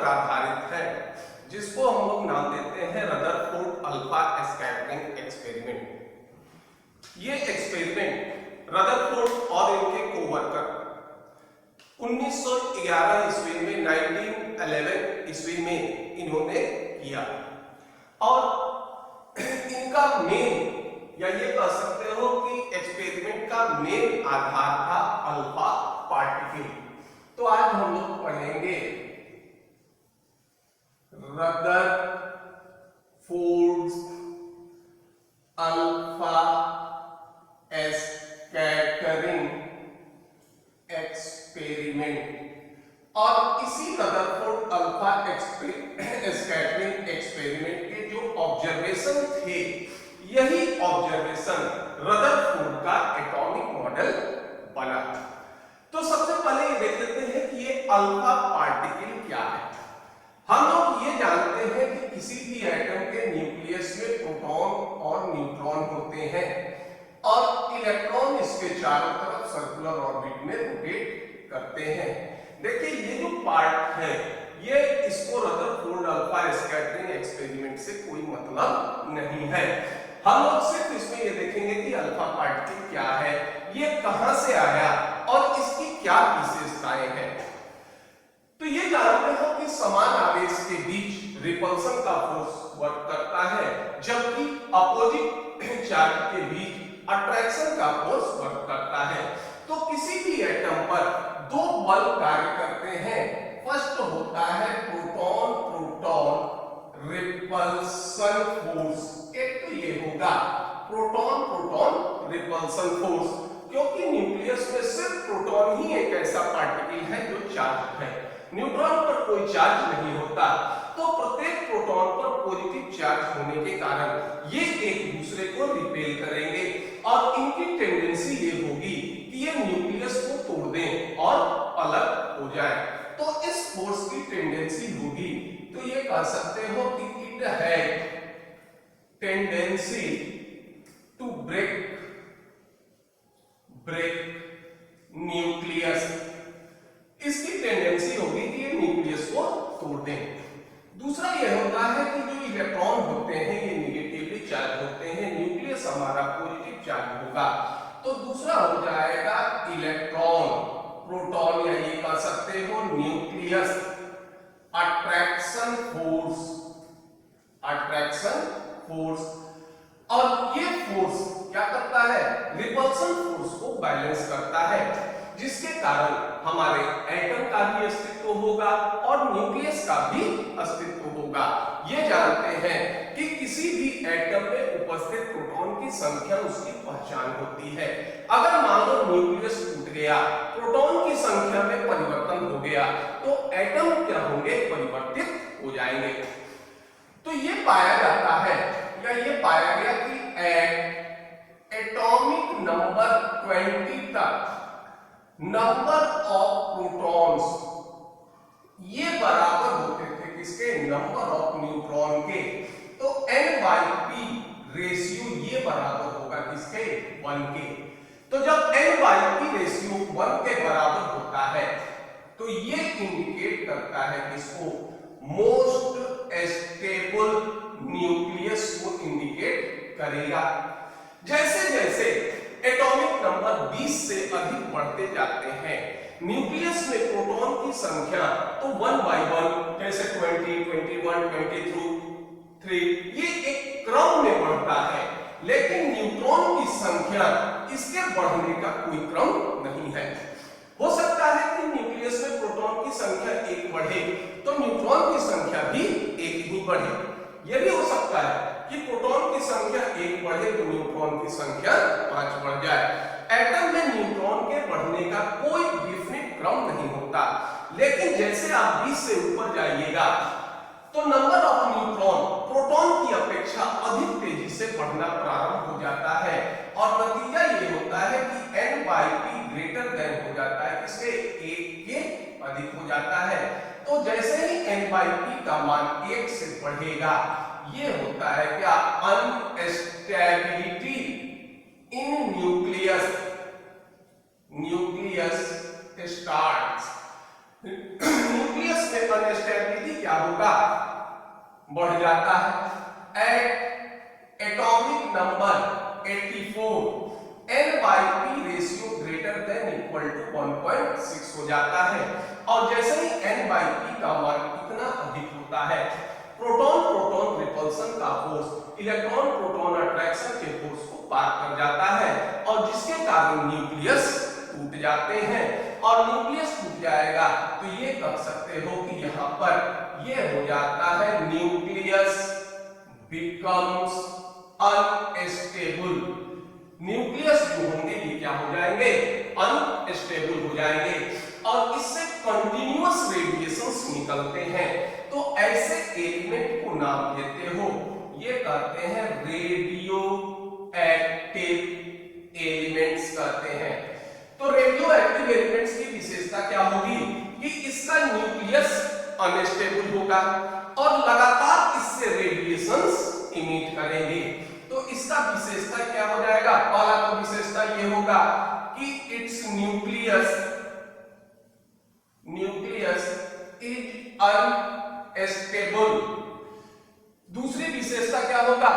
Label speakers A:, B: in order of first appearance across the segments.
A: पर आधारित है, जिसको हम लोग नाम देते हैं रदरफोर्ड अल्फा स्कैटरिंग एक्सपेरिमेंट। ये एक्सपेरिमेंट रदरफोर्ड और इनके कोवर्कर 1911 ईस्वी में 1911 ईस्वी में इन्होंने किया और इनका मेन या ये कह सकते हो कि एक्सपेरिमेंट का मेन आधार था अल्फा पार्टिकल। तो आज हम लोग पढ़ेंगे रदरफोर्ड अल्फा स्कैटरिंग एक्सपेरिमेंट और इसी रदरफोर्ड अल्फा स्कैटरिंग एक्सपेरिमेंट के जो ऑब्जर्वेशन थे, यही ऑब्जर्वेशन रदरफोर्ड का एटॉमिक मॉडल बना। तो सबसे पहले ये देख लेते हैं कि ये अल्फा पार्टिकल क्या है। हम लोग ये जानते हैं कि किसी भी एटम के न्यूक्लियस में प्रोटॉन और न्यूट्रॉन होते हैं और इलेक्ट्रॉन इसके चारों तरफ सर्कुलर ऑर्बिट में रोटेट करते हैं। देखिए ये जो पार्ट है, ये इसको रदरफोर्ड अल्फा स्कैटरिंग एक्सपेरिमेंट से कोई मतलब नहीं है। हम लोग सिर्फ इसमें ये देखेंगे कि अल्फा पार्टिकल क्या है, ये कहां से आया और इसकी क्या विशेषताएं हैं। तो ये जानते हो कि समान आवेश के बीच रिपल्सन का फोर्स वर्क करता है, जबकि अपोजिट चार्ज के बीच अट्रैक्शन का फोर्स वर्क करता है। तो किसी भी एटम पर दो बल कार्य करते हैं। फर्स्ट होता है प्रोटॉन प्रोटॉन रिपल्सन फोर्स। एक तो ये होगा प्रोटॉन प्रोटॉन रिपल्सन फोर्स, क्योंकि न्यूक्लियस में सिर्फ प्रोटॉन ही एक ऐसा पार्टिकल है जो चार्ज है, न्यूट्रॉन पर कोई चार्ज नहीं होता। तो प्रत्येक प्रोटॉन पर पॉजिटिव चार्ज होने के कारण ये एक दूसरे को रिपेल करेंगे और इनकी टेंडेंसी ये होगी कि ये न्यूक्लियस को तोड़ दें और अलग हो जाए। तो इस फोर्स की टेंडेंसी होगी, तो ये कह सकते हो कि it had tendency to break nucleus. इसकी टेंडेंसी होगी कि ये न्यूक्लियस को तोड़ दें। दूसरा यह होता है कि जो इलेक्ट्रॉन होते हैं ये निगेटिवली चार्ज होते हैं, न्यूक्लियस हमारा पॉजिटिव चार्ज होगा। तो दूसरा हो जाएगा इलेक्ट्रॉन प्रोटॉन या ये कह सकते हो न्यूक्लियस अट्रैक्शन फोर्स और ये फोर्स क्या करता है, रिपल्सन फोर्स को बैलेंस करता है, जिसके कारण हमारे एटम का भी अस्तित्व होगा और न्यूक्लियस का भी अस्तित्व होगा। ये जानते हैं कि किसी भी एटम में उपस्थित प्रोटॉन की संख्या उसकी पहचान होती है। अगर मान लो न्यूक्लियस टूट गया, प्रोटॉन की संख्या में परिवर्तन हो गया, तो एटम क्या होंगे, परिवर्तित हो जाएंगे। तो ये पाया जाता है या ये पाया गया कि एटॉमिक नंबर 20 तक नंबर ऑफ प्रोटॉन्स ये बराबर होते थे किसके, नंबर ऑफ न्यूट्रॉन के। तो n/p रेशियो ये बराबर होगा किसके, 1 के। तो जब n/p रेशियो 1 के बराबर होता है तो ये इंडिकेट करता है किसको, मोस्ट स्टेबल न्यूक्लियस को इंडिकेट करेगा। जैसे जैसे एटॉमिक नंबर 20 से अधिक बढ़ते जाते हैं, न्यूक्लियस में प्रोटॉन की संख्या तो 1 by 1 जैसे 20, 21, 23 ये एक क्रम में बढ़ता है, लेकिन न्यूट्रॉन की संख्या इसके बढ़ने का कोई क्रम नहीं है। हो सकता है कि न्यूक्लियस में प्रोटॉन की संख्या 1 बढ़े तो न्यूट्रॉन की संख्या भी 1 ही बढ़े। यह भी हो सकता है कि प्रोटॉन की संख्या 1 बढ़े तो न्यूट्रॉन की संख्या 5 बढ़ जाए। एटम में न्यूट्रॉन के बढ़ने का कोई डिफिनिट क्रम नहीं होता, लेकिन जैसे आप 20 से ऊपर जाइएगा तो नंबर ऑफ न्यूट्रॉन प्रोटॉन की अपेक्षा अधिक तेजी से बढ़ना प्रारंभ हो जाता है और नतीजा ये होता है कि n/p ग्रेटर देन हो जाता है, इससे 1 के अधिक हो जाता है। तो जैसे ही n/p का मान 1 से बढ़ेगा, ये होता है क्या, instability in nucleus starts. Nucleus में अनस्टेबिलिटी क्या होगा, बढ़ जाता है। At atomic number 84 n/p ratio greater than equal to 1.6 हो जाता है। और जैसे ही n/p का मान इतना अधिक होता है, प्रोटॉन प्रोटॉन रिपल्सन का फोर्स इलेक्ट्रॉन प्रोटॉन अट्रैक्शन के फोर्स को पार कर जाता है और जिसके कारण न्यूक्लियस टूट जाते हैं। और न्यूक्लियस टूट जाएगा तो ये कह सकते हो कि यहाँ पर ये हो जाता है न्यूक्लियस बिकम्स अनस्टेबल। न्यूक्लियस जो होंगे ये क्या हो जाएंगे, अनस्टेबल हो जाएंगे और इससे कंटीन्यूअस रेडिएशंस निकलते हैं। तो ऐसे एलिमेंट को नाम देते हो, ये कहते हैं रेडियो एक्टिव एलिमेंट्स कहते हैं। तो रेडियो एक्टिव एलिमेंट्स की विशेषता क्या होगी कि इसका न्यूक्लियस अनस्टेबल होगा और लगातार इससे रेडिएशंस इमिट करेंगे। तो इसका विशेषता क्या हो जाएगा, पहला तो विशेषता ये होगा कि इट्स न्यूक्लियस इज अनस्टेबल। दूसरी विशेषता क्या होगा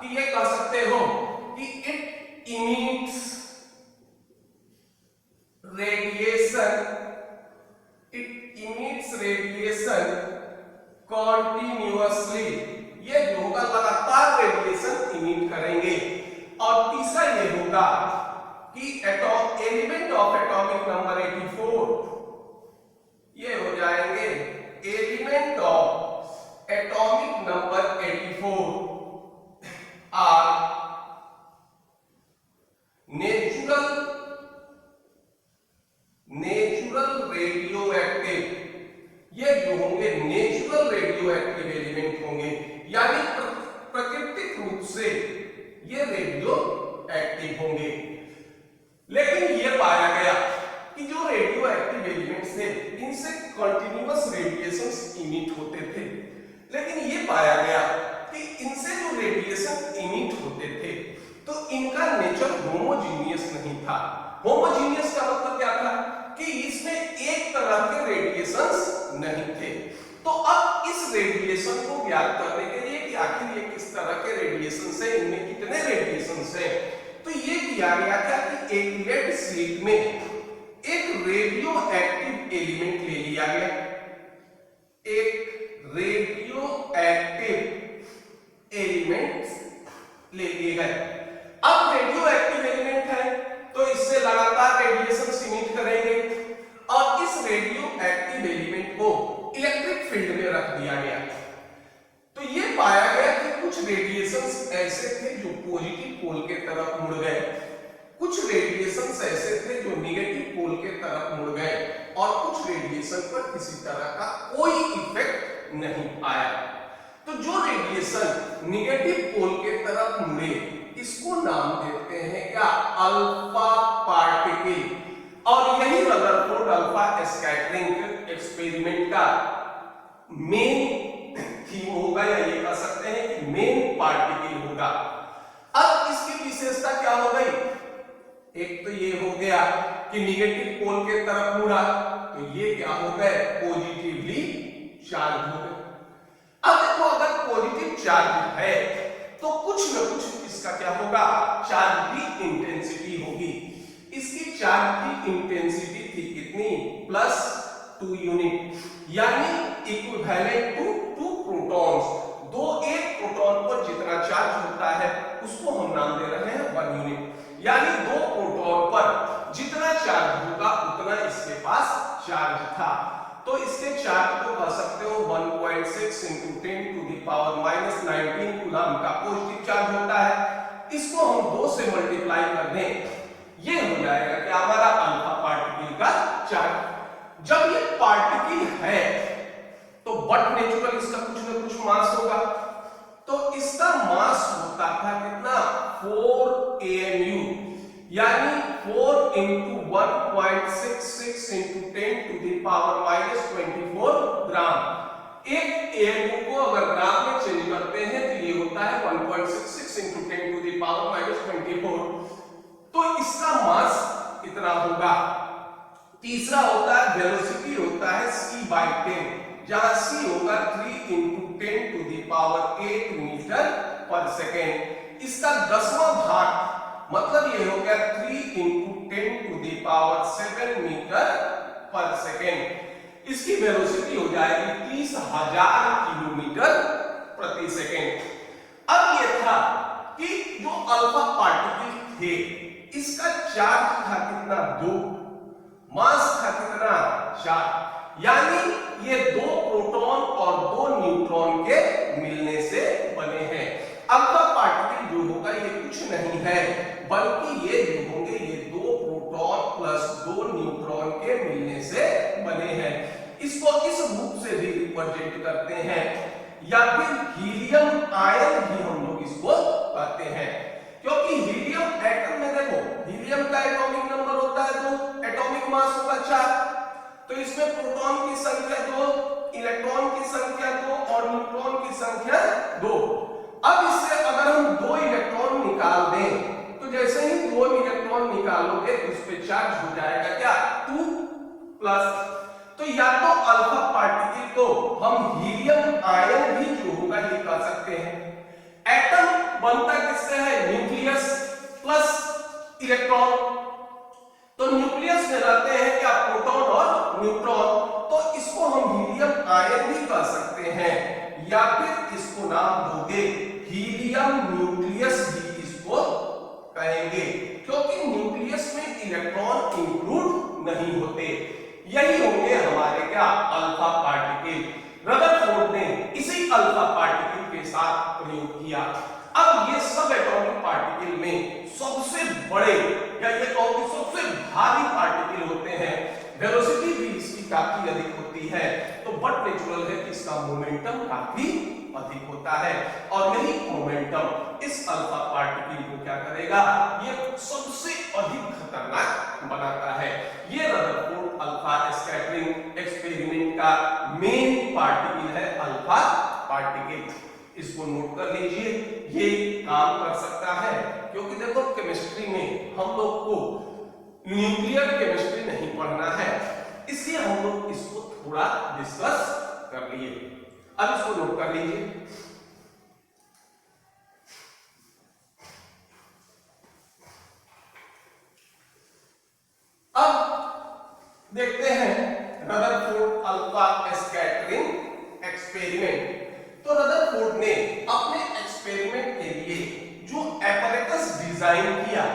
A: कि ये कह सकते हो कि इट इमिट्स रेडिएशन कॉन्टिन्यूअसली। ये जो होगा लगातार रेडिएशन इमिट करेंगे। और तीसरा ये होगा कि एलिमेंट ऑफ एटॉमिक नंबर 84 ये हो जाएंगे element of atomic number 84 are natural radio active. ये जो होंगे नेचुरल रेडियो एक्टिव एलिमेंट होंगे, यानी प्राकृतिक रूप से ये रेडियो एक्टिव होंगे। लेकिन ये पाया गया कि जो रेडियो एक्टिव एलिमेंट्स थे इनसे कंटीन्यूअस रेडिएशंस इमिट होते थे, लेकिन ये पाया गया कि इनसे जो रेडिएशन इमिट होते थे तो इनका नेचर होमोजीनियस नहीं था। होमोजीनियस का मतलब क्या था कि इसमें एक तरह के रेडिएशंस नहीं थे। तो अब इस रेडिएशन को ज्ञात करने के लिए कि आखिर ये किस तरह के रेडिएशन है, इनमें कितने रेडिएशन है, तो ये किया गया क्या कि एक लेड शीट में एक रेडियो एक्टिव एलिमेंट ले लिया गया, एक रेडियो एक्टिव एलिमेंट ले लिए गए। अब रेडियो एक्टिव एलिमेंट है तो इससे लगातार रेडिएशन इमिट करेंगे और इस रेडियो एक्टिव एलिमेंट को इलेक्ट्रिक फील्ड में रख दिया गया। तो ये पाया गया कि कुछ रेडिएशंस ऐसे थे जो पॉजिटिव पोल के तरफ मुड़ गए, कुछ रेडिएशंस ऐसे थे जो नेगेटिव पोल के तरफ मुड़ गए और कुछ रेडिएशन पर किसी तरह का कोई इफेक्ट नहीं आया। तो जो रेडिएशन नेगेटिव पोल के तरफ मुड़े इसको नाम देते हैं क्या, अल्फा पार्टिकल। और यही रदरफोर्ड अल्फा स्कैटरिंग एक्सपेरिमेंट का मेन थीम होगा, या ये कह सकते हैं कि मेन पार्टिकल होगा। अब इसकी विशेषता क्या हो गई, एक तो ये हो गया कि नेगेटिव पोल के तरफ मुड़ा तो ये क्या हो गए, पॉजिटिवली चार्ज हो गए। अब देखो अगर पॉजिटिव चार्ज है तो कुछ न कुछ इसका क्या होगा, चार्ज की इंटेंसिटी होगी। इसकी चार्ज की इंटेंसिटी थी कितनी, +2 यूनिट, यानी इक्विवेलेंट टू 2 प्रोटॉन्स। एक प्रोटॉन पर जितना चार्ज होता है उसको हम नाम दे रहे हैं 1 यूनिट, यानी 2 प्रोटॉन पर जितना चार्ज होगा उतना इसके पास चार्ज था। तो इसके चार्ज को कह सकते हो 1.6 × 10⁻⁻19 कूलम का पॉजिटिव चार्ज होता है। इसको हम 2 से मल्टीप्लाई कर दें, ये हो जाएगा कि हमारा अल्फा पार्टिकल का चार्ज। जब ये पार्टिकल है तो बट नेचुरल इसका कुछ न कुछ मास होगा, तो इसका मास होता था कितना, 4 AMU, यानी 4 × 1.66 × 10⁻⁻24 ग्राम। एक AMU को अगर ग्राम में चेंज करते हैं तो ये होता है 1.66 × 10⁻⁻24। तो इसका मास इतना होगा। तीसरा होता है वेलोसिटी, होता है c/10, जहां c होगा 3 into 10 to the power 8 metre पर सेकेंड। इसका 10वां भाग मतलब ये हो गया 3 into 10 to the power 7 metre पर सेकेंड। इसकी वेलोसिटी हो जाएगी 30,000 किलोमीटर प्रति सेकेंड। अब ये था कि जो अल्फा पार्टिकल थे इसका चार्ज था कितना 2, मास था कितना 4, यानी ये 2 प्रोटॉन और 2 न्यूट्रॉन के मिलने से बने हैं। अल्फा पार्टिकल जो होगा ये कुछ नहीं है बल्कि ये जो होंगे ये 2 प्रोटॉन प्लस 2 न्यूट्रॉन के मिलने से बने हैं। इसको इस रूप से भी रिप्रेजेंट करते हैं या फिर हीलियम आयन भी हम लोग इसको कहते हैं, क्योंकि हीलियम एटम में देखो हीलियम का एटॉमिक नंबर होता है 2, एटॉमिक मास होगा 4, तो इसमें प्रोटॉन की संख्या 2, इलेक्ट्रॉन की संख्या 2 और न्यूट्रॉन की संख्या 2। अब इससे अगर हम 2 इलेक्ट्रॉन निकाल दें तो जैसे ही 2 इलेक्ट्रॉन निकालोगे उस पे चार्ज हो जाएगा क्या 2 प्लस। तो या तो अल्फा पार्टिकल को हम हीलियम आयन भी जो होगा ये कह सकते हैं। एटम बनता किससे है न्यूक्लियस प्लस इलेक्ट्रॉन, तो न्यूक्लियस में रहते हैं क्या प्रोटॉन और न्यूट्रॉन, तो इसको हम हीलियम आयन भी कह सकते हैं या फिर इसको नाम दोगे हीलियम न्यूक्लियस भी इसको कहेंगे, क्योंकि न्यूक्लियस में इलेक्ट्रॉन इंक्लूड नहीं होते। यही होंगे हमारे क्या अल्फा पार्टिकल। रदरफोर्ड ने इसी अल्फा पार्टिकल के साथ प्रयोग किया। अब ये सब एटॉमिक पार्टिकल में सबसे बड़े या ये कहो कि सबसे भारी पार्टिकल होते हैं, वेलोसिटी भी इसकी काफी अधिक होती है, तो बट नेचुरल है कि इसका मोमेंटम काफी अधिक होता है और यही मोमेंटम इस अल्फा पार्टिकल को क्या करेगा ये सबसे अधिक खतरनाक बनाता है। ये रदरफोर्ड अल्फा स्कैटरिंग एक्सपेरिमेंट का मेन पार्टिकल है अल्फा पार्टिकल। इसको नोट कर लीजिए, ये काम कर सकता है, क्योंकि देखो केमिस्ट्री में हम लोग को न्यूक्लियर केमिस्ट्री नहीं पढ़ना है, इसलिए हम लोग इसको थोड़ा डिस्कस कर लिए। अब इसको नोट कर लीजिए। अब देखते हैं रदरफोर्ड अल्फा स्कैटरिंग एक्सपेरिमेंट। तो रदरफोर्ड ने अपने एक्सपेरिमेंट के लिए जो एपरेटस डिजाइन किया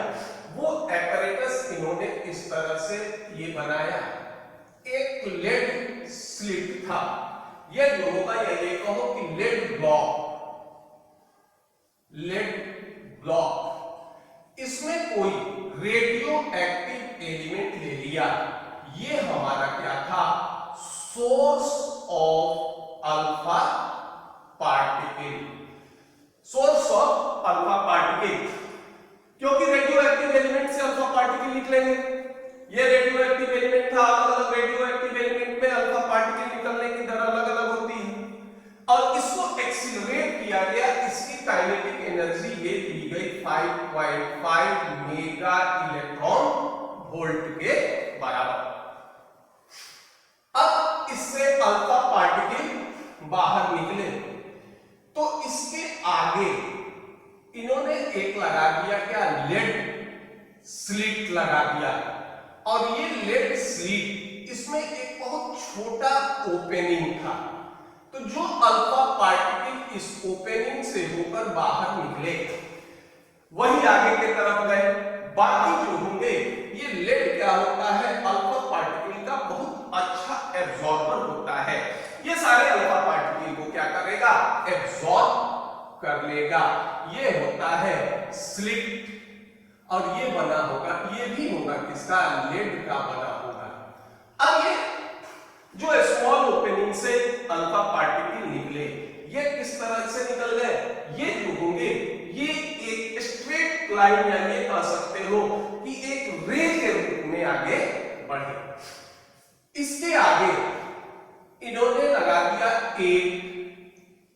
A: वो एपरेटस इन्होंने इस तरह से ये बनाया। एक लेड स्लिट था, ये जो होगा ये कहो कि लेड ब्लॉक, इसमें कोई रेडियो एक्टिव एलिमेंट ले लिया। ये हमारा क्या था source of alpha particle, source of alpha particle, क्योंकि रेडियो एक्टिव एलिमेंट से अल्फा पार्टिकल निकलेंगे। ये रेडियो एक्टिव एलिमेंट था, अलग अलग रेडियो एक्टिव एलिमेंट में अल्फा पार्टिकल निकलने की दर अलग अलग होती है और इसको एक्सीलरेट किया गया। इसकी काइनेटिक एनर्जी ये दी गई 5.5 मेगा इलेक्ट्रॉन वोल्ट के बराबर। अब इससे अल्फा पार्टिकल बाहर निकले तो इसके आगे इन्होंने एक लगा दिया क्या लेड स्लिट लगा दिया, और ये लेड स्लिट इसमें एक बहुत छोटा ओपनिंग था, तो जो अल्फा पार्टिकल इस ओपनिंग से होकर बाहर निकले वही आगे की तरफ गए। बाकी जो होंगे ये लेड क्या होता है अल्फा पार्टिकल का बहुत अच्छा एब्जॉर्बर होता है, ये सारे अल्फा पार्टिकल को क्या करेगा एब्जॉर्ब कर लेगा। ये होता है स्लिट और ये बना होगा, ये भी होगा किसका लेड का बना होगा। अब ये जो स्मॉल ओपनिंग से अल्फा पार्टिकल निकले ये किस तरह से निकल गए, ये जो होंगे ये एक स्ट्रेट लाइन या ये कह सकते हो कि एक रे के रूप में आगे बढ़े। इसके आगे इन्होंने लगा दिया एक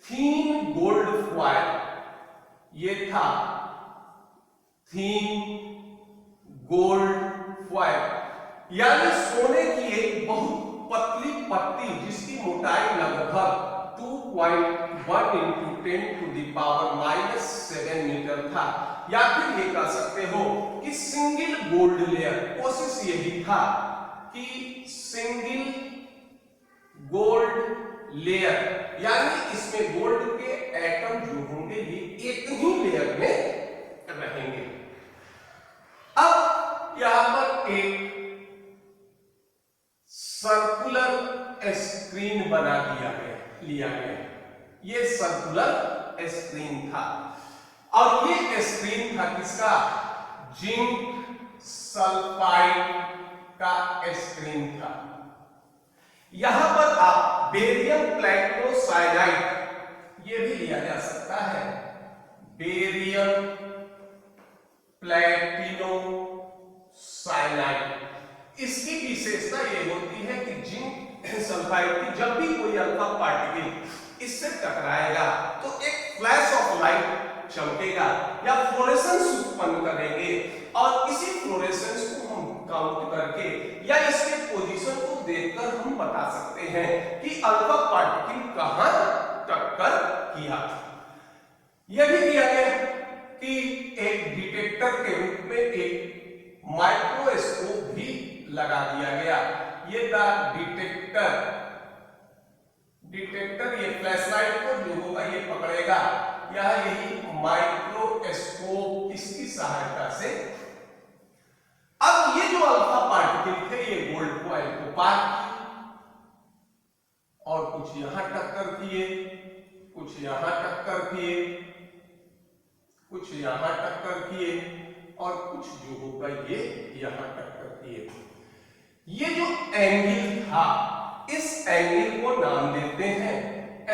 A: थीन गोल्ड फॉयल, ये था थीन गोल्ड फॉयल यानी सोने की एक बहुत पतली पत्ती जिसकी मोटाई लगभग था, या फिर ये कह सकते हो कि सिंगल गोल्ड लेयर। कोशिश यही था कि सिंगल गोल्ड लेयर, यानी इसमें गोल्ड के एटम जो होंगे ये एक ही लेयर में रहेंगे। अब यहां पर एक सर्कुलर स्क्रीन बना लिया गया। ये सर्कुलर स्क्रीन था, और ये स्क्रीन था किसका? जिंक सल्फाइड का स्क्रीन था। यहां पर आप बेरियम प्लैटिनो साइनाइड ये भी लिया जा सकता है, बेरियम प्लैटिनो साइनाइड। इसकी विशेषता ये होती है कि जिंक सल्फाइड की जब भी कोई अल्फा पार्टिकल इससे टकराएगा तो एक फ्लैश ऑफ लाइट चमकेगा या फ्लोरेसेंस उत्पन्न करेंगे, और इसी फ्लोरेसेंस को हम काउंट करके या इसके पोजीशन को देखकर हम बता सकते हैं कि अल्फा पार्टिकल कहां टक्कर किया। यह भी दिया गया कि एक डिटेक्टर के रूप में एक माइक्रोस्कोप भी लगा दिया गया। ये द डिटेक्टर ये फ्लैशलाइट को जो होगा ये पकड़ेगा, यह यही माइक्रोस्कोप इसकी सहायता से। अब ये जो अल्फा पार्टिकल थे ये गोल्ड कॉइल को पार किए और कुछ यहां टक्कर किए, कुछ यहां टक्कर किए, कुछ यहां टक्कर किए, और कुछ जो होगा ये यहां टक्कर किए। ये जो एंगल था इस एंगल को नाम देते हैं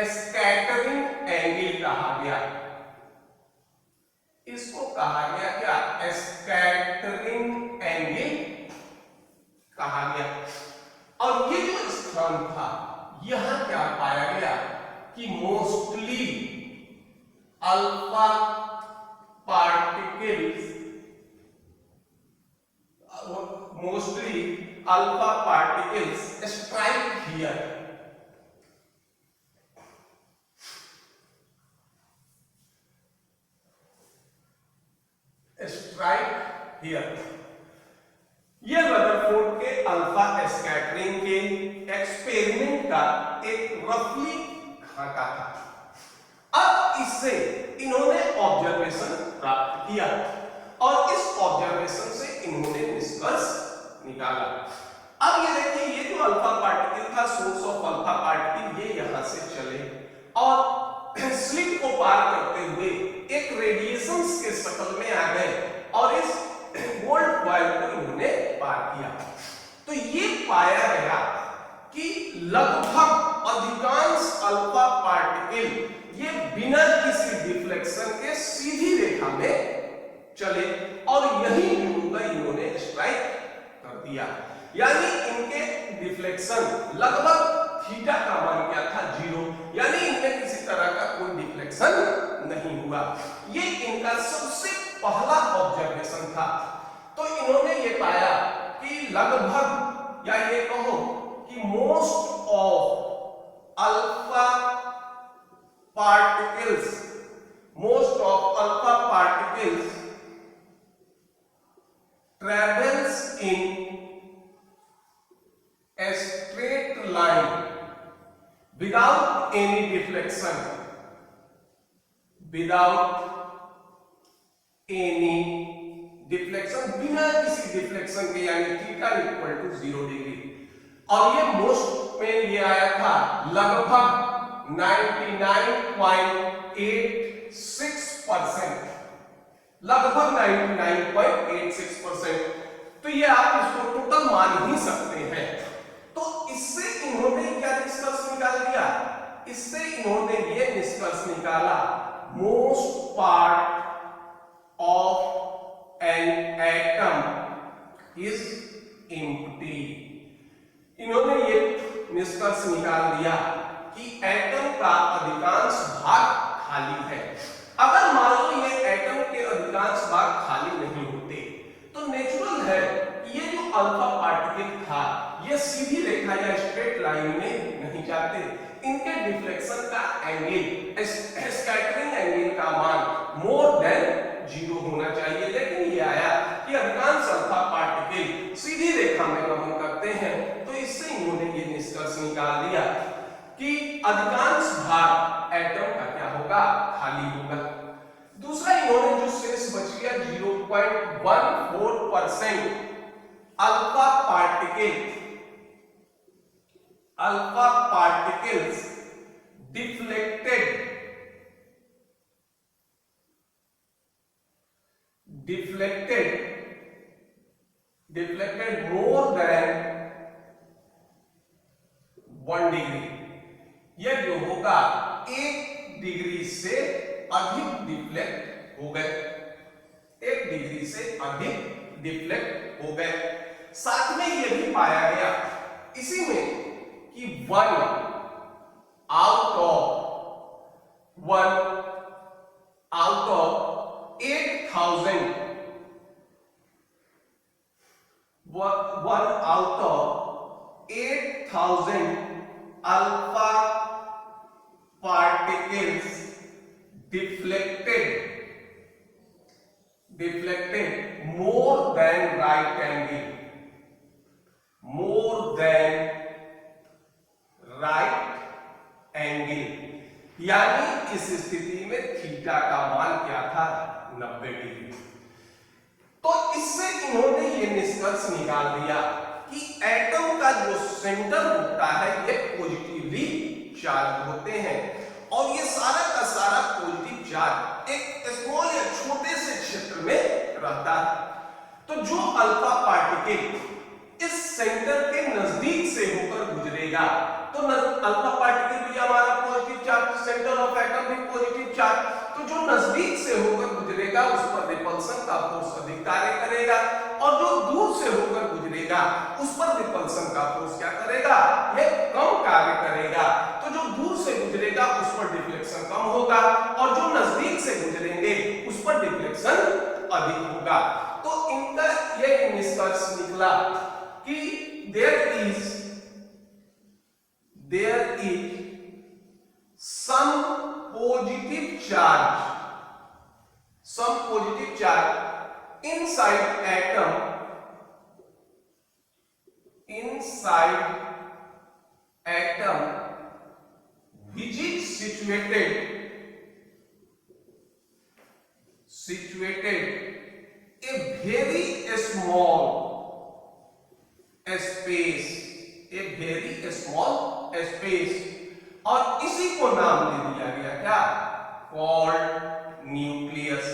A: स्कैटरिंग एंगल कहा गया। इसको कहा गया क्या? स्कैटरिंग एंगल कहा गया। और ये जो स्थान था यहां क्या पाया गया कि mostly alpha particles strike here. Strike here. ये रदरफोर्ड के अल्फा स्कैटरिंग के एक्सपेरिमेंट का एक रफली खाका था। अब इससे इन्होंने ऑब्जर्वेशन प्राप्त किया और इस ऑब्जर्वेशन से इन्होंने निष्कर्ष निकाला। अब ये देखिए, ये जो अल्फा पार्टिकल था, सोर्स ऑफ अल्फा पार्टिकल, ये यहां से चले और स्लिट को पार करते हुए एक रेडिएशंस के शक्ल में आ गए और इस गोल्ड कॉइल को इन्होंने पार किया। तो ये पाया गया कि लगभग अधिकांश अल्फा पार्टिकल ये बिना किसी डिफ्लेक्शन के सीधी रेखा में चले और यही इन्होंने स्ट्राइक कर दिया। यानी इनके डिफ्लेक्शन लगभग थीटा का मान क्या था? 0, यानी इनमें किसी तरह का कोई डिफ्लेक्शन नहीं हुआ। ये इनका सबसे पहला ऑब्जर्वेशन था। तो इन्होंने ये पाया कि लगभग, या ये कहो कि most of alpha particles travels in a straight line without any deflection, बिना किसी डिफ्लेक्शन के, यानी थीटा इक्वल टू 0 डिग्री। और ये मोस्ट में ये आया था लगभग 99.86%, लगभग 99.86%। तो ये आप इसको टोटल मान ही सकते हैं। तो इससे इन्होंने क्या निष्कर्ष निकाल दिया? इससे इन्होंने ये निष्कर्ष निकाला, most part of an atom is empty. इन्होंने ये निष्कर्ष निकाल दिया कि एटम का अधिकांश भाग खाली है। अगर मान लो ये एटम के अधिकांश भाग खाली नहीं होते तो नेचुरल है कि ये जो अल्फा पार्टिकल था ये सीधी रेखा या स्ट्रेट लाइन में नहीं जाते। इनके डिफ्लेक्शन का एंगल, स्कैटरिंग एंगल का मान मोर देन जीरो होना चाहिए, लेकिन ये आया कि अधिकांश अल्फा पार्टिकल सीधी रेखा में गमन करते हैं। तो इससे इन्होंने ये निष्कर्ष निकाल दिया कि अधिकांश भाग एटम का क्या होगा, खाली होगा। दूसरा, इन्होंने जो शेष बच गया 0.14% alpha particles deflected more than 1 degree, यह जो होगा 1 डिग्री से अधिक डिफ्लेक्ट हो गए, 1 डिग्री से अधिक डिफ्लेक्ट हो गए। साथ में यह भी पाया गया इसी में कि 1 out of 8,000 alpha particles deflected more than right angle, यानी इस स्थिति में थीटा का मान क्या था, 90 डिग्री। तो इससे इन्होंने ये निष्कर्ष निकाल दिया कि एटम का जो सेंटर होता है ये पॉजिटिवली चार्ज होते हैं, और ये सारा का सारा पॉजिटिव चार्ज एक स्मॉल या छोटे से क्षेत्र में रहता है। तो जो अल्फा पार्टिकल इस सेंटर के नजदीक से होकर गुजरेगा, तो अल्फा पार्टिकल भी हमारा positive charge, centre of atom भी पॉजिटिव चार्ज, तो जो नजदीक से होकर गुजरेगा उस पर रिपल्सन का फोर्स अधिक कार्य करेगा, और जो दूर से होकर गुजरेगा उस पर रिपल्सन का फोर्स क्या करेगा, ये कम कार्य करेगा। तो जो दूर से गुजरेगा उस पर डिफ्लेक्शन कम होगा, और जो नजदीक से गुजरेंगे उस पर डिफ्लेक्शन अधिक होगा। तो इनका ये निष्कर्ष निकला कि there is some positive charge inside atom which is situated a very small space, और इसी को नाम दे दिया गया क्या, कॉल्ड न्यूक्लियस।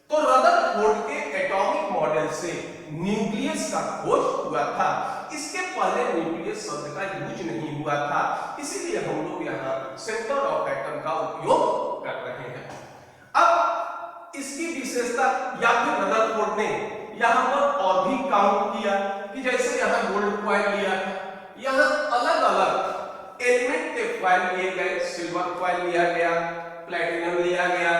A: तो रदरफोर्ड के एटॉमिक मॉडल से न्यूक्लियस का खोज हुआ था, इसके पहले न्यूक्लियस शब्द का यूज नहीं हुआ था, इसीलिए हम लोग यहाँ सेंटर ऑफ एटम का उपयोग कर रहे हैं। अब इसकी विशेषता, या फिर रदरफोर्ड ने यहाँ पर और भी काउंट किया कि जैसे यहाँ गोल्ड कॉइन लिया, यहाँ अलग अलग एलिमेंट के कॉइन लिए गए, सिल्वर कॉइन लिया गया, प्लैटिनम लिया गया,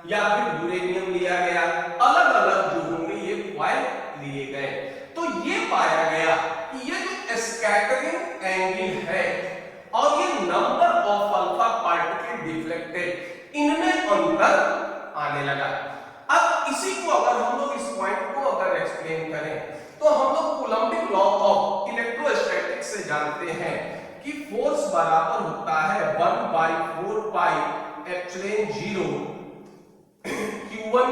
A: या फिर यूरेनियम लिया गया, अलग अलग जो होंगे ये कॉइन लिए गए। तो ये पाया गया कि ये जो स्कैटरिंग एंगल है और ये number of alpha particle deflected, इनमें अंतर आने लगा। अब इसी को अगर हम लोग इस पॉइंट को अगर एक्सप्लेन करें तो हम लोग कूलम्बिक लॉ ऑफ इलेक्ट्रोस्टैटिक्स से जानते हैं कि फोर्स बराबर होता है 1/4 pi epsilon 0 Q1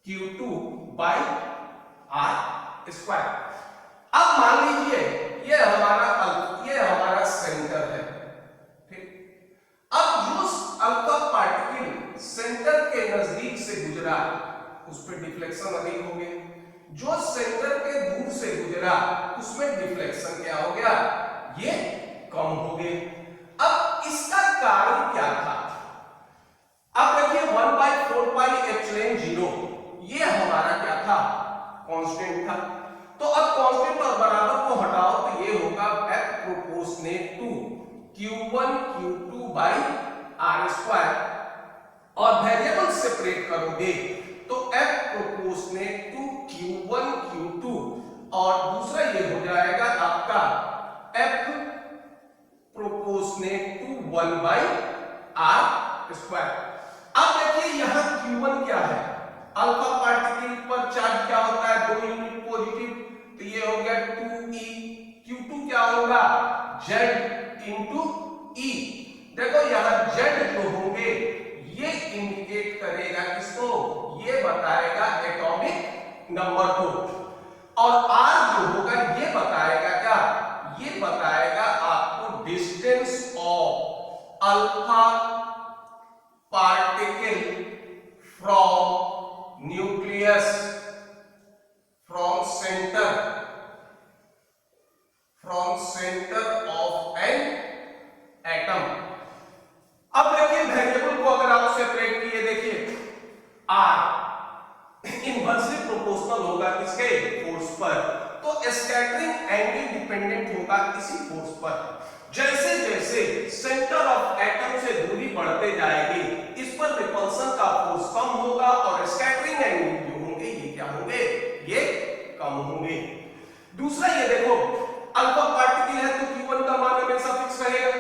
A: Q2 by R square. अब मान लीजिए ये हमारा सेंटर है, ठीक। अब जो अल्फा पार्टिकल सेंटर के नजदीक से गुजरा उस पर डिफ्लेक्शन अधिक हो गया, जो सेंटर के दूर से गुजरा उसमें डिफ्लेक्शन क्या हो गया, ये कम हो गए। अब इसका कारण क्या था, अब देखिए 1/4 पाई एप्सिलॉन 0 ये हमारा क्या था, कांस्टेंट था। तो अब कांस्टेंट और बराबर को हटाओ तो ये होगा F proportionate to Q1 Q2 by R square, और वेरिएबल सेपरेट करोगे तो F proportionate to Q1 Q2, और दूसरा ये हो जाएगा आपका F proportionate to 1/R square. अब देखिए यहां Q1 क्या है, अल्फा पार्टिकल पर चार्ज क्या होता है, 2 यूनिट पॉजिटिव, तो ये हो गया 2e। Q2 क्या होगा, Z इंटू E। देखो यहां Z जो होंगे ये इंडिकेट करेगा किसको, ये बताएगा एटॉमिक नंबर को, और R जो होगा ये बताएगा क्या, ये बताएगा आपको distance of alpha particle from nucleus, from centre of an atom. अब देखिए वेरिएबल को अगर आप सेपरेट किए, देखिए R इनवर्सली प्रोपोर्शनल होगा किसके, फोर्स पर, तो स्कैटरिंग एंगल डिपेंडेंट होगा इसी फोर्स पर। जैसे जैसे सेंटर ऑफ एटम से दूरी बढ़ते जाएगी इस पर रिपल्सन का फोर्स कम होगा और स्कैटरिंग एंगल जो होंगे ये क्या होंगे, ये कम होंगे। दूसरा ये देखो अल्फा पार्टिकल है तो Q1 का मान हमेशा फिक्स रहेगा,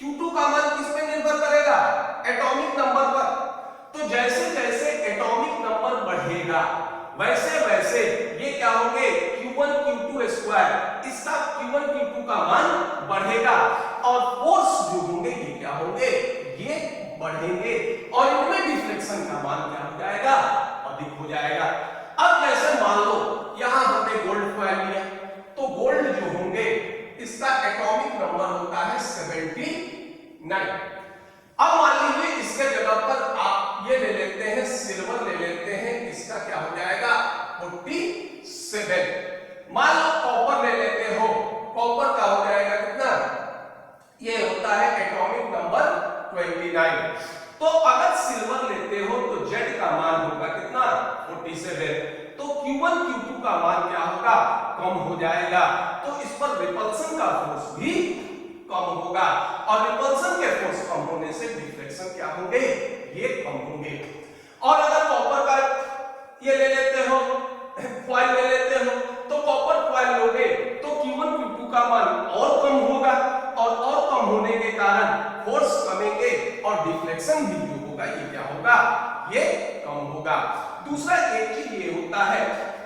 A: Q2 का मान किस पे निर्भर करेगा, एटॉमिक नंबर पर। तो जैसे जैसे एटॉमिक नंबर बढ़ेगा वैसे वैसे ये क्या होंगे, Q1 Q2 स्क्वायर, इसका Q1 Q2 का मान बढ़ेगा और फोर्स जो होंगे ये क्या होंगे, ये बढ़ेंगे और इनमें डिफ्लेक्शन का मान क्या हो जाएगा, अधिक हो जाएगा। अब जैसे मान लो यहां हमने गोल्ड फॉइल लिया, तो गोल्ड जो होंगे इसका एटॉमिक नंबर होता है 79। अब मान लीजिए इसके जगह पर आप ये ले लेते हैं सिल्वर ले लेते हैं, इसका क्या हो जाएगा 47। मान लो कॉपर ले लेते हो, कॉपर का हो जाएगा कितना, ये होता है एटॉमिक नंबर 29। तो अगर सिल्वर लेते हो तो Z का मान होगा कितना 47, तो Q1 Q2 का मान क्या होगा, कम हो जाएगा, तो इस पर रिपल्सन का फोर्स भी कम होगा और रिपल्सन के फोर्स कम होने से डिफ्लेक्शन क्या होंगे, ये कम होंगे। और अगर कॉपर का ये ले लेते हो फॉइल ले लेते हो, तो कॉपर फॉइल लोगे तो Q1 Q2 का मान और कम होगा और कम होने के कारण फोर्स कमेंगे और डिफ्लेक्शन भी जो होगा ये क्या होगा, ये कम होगा। दूसरा एक चीज ये होता है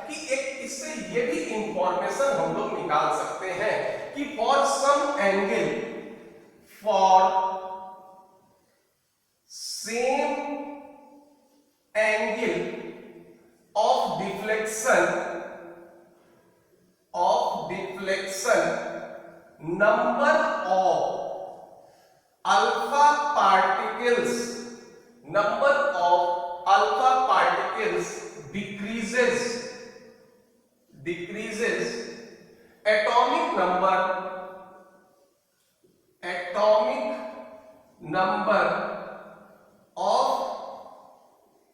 A: कि एक इससे ये भी इंफॉर्मेशन हम लोग निकाल सकते हैं कि for some angle, for same angle of deflection number of alpha particles decreases atomic number of